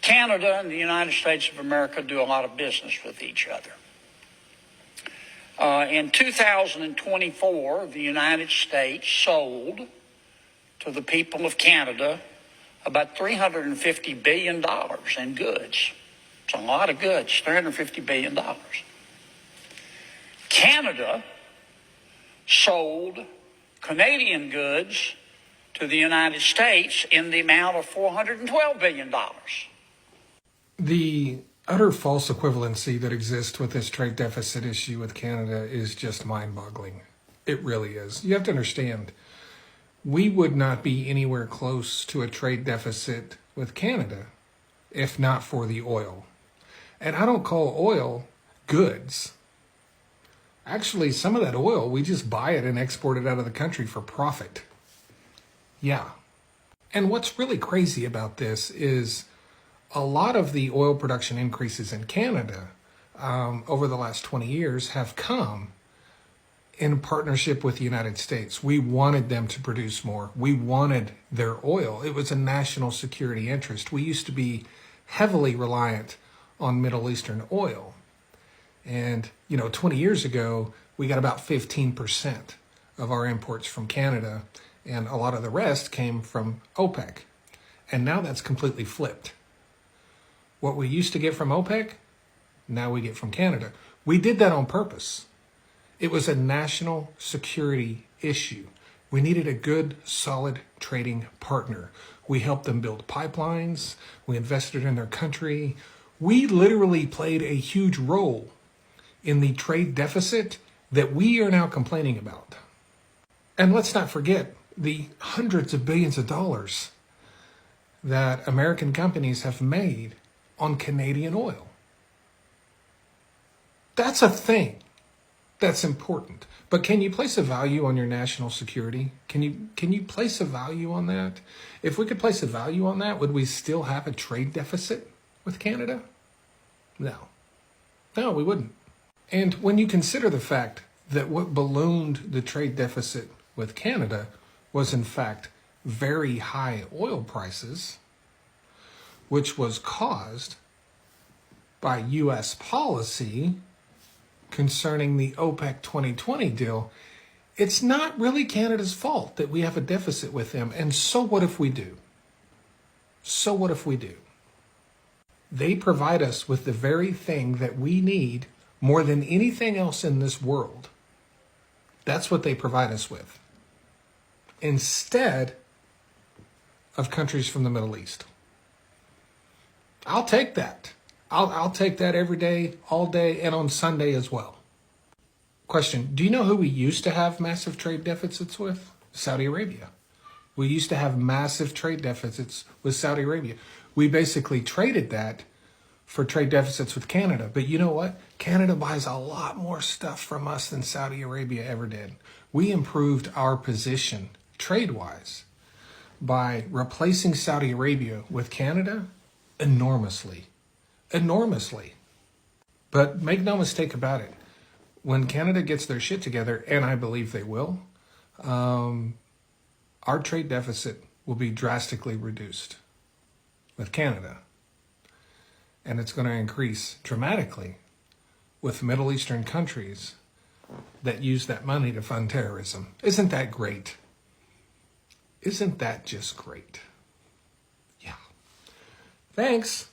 Canada and the United States of America do a lot of business with each other. In 2024, the United States sold to the people of Canada about $350 billion in goods. It's a lot of goods, $350 billion. Canada sold Canadian goods to the United States in the amount of $412 billion. The utter false equivalency that exists with this trade deficit issue with Canada is just mind-boggling. It really is. You have to understand, we would not be anywhere close to a trade deficit with Canada if not for the oil. And I don't call oil goods. Actually, some of that oil, we just buy it and export it out of the country for profit. Yeah. And what's really crazy about this is a lot of the oil production increases in Canada over the last 20 years have come in partnership with the United States. We wanted them to produce more. We wanted their oil. It was a national security interest. We used to be heavily reliant on Middle Eastern oil. And, 20 years ago, we got about 15% of our imports from Canada, and a lot of the rest came from OPEC. And now that's completely flipped. What we used to get from OPEC, now we get from Canada. We did that on purpose. It was a national security issue. We needed a good, solid trading partner. We helped them build pipelines. We invested in their country. We literally played a huge role in the trade deficit that we are now complaining about. And let's not forget the hundreds of billions of dollars that American companies have made on Canadian oil. That's a thing that's important. But can you place a value on your national security? Can you place a value on that? If we could place a value on that, would we still have a trade deficit with Canada? No, we wouldn't. And when you consider the fact that what ballooned the trade deficit with Canada was in fact very high oil prices, which was caused by U.S. policy concerning the OPEC 2020 deal, it's not really Canada's fault that we have a deficit with them. And so what if we do? They provide us with the very thing that we need more than anything else in this world. That's what they provide us with, instead of countries from the Middle East. I'll take that. I'll take that every day, all day, and on Sunday as well. Question, do you know who we used to have massive trade deficits with? Saudi Arabia. We used to have massive trade deficits with Saudi Arabia. We basically traded that for trade deficits with Canada. But you know what? Canada buys a lot more stuff from us than Saudi Arabia ever did. We improved our position trade-wise by replacing Saudi Arabia with Canada enormously. But make no mistake about it. When Canada gets their shit together, and I believe they will, our trade deficit will be drastically reduced with Canada. And it's going to increase dramatically with Middle Eastern countries that use that money to fund terrorism. Isn't that great? Isn't that just great? Yeah. Thanks.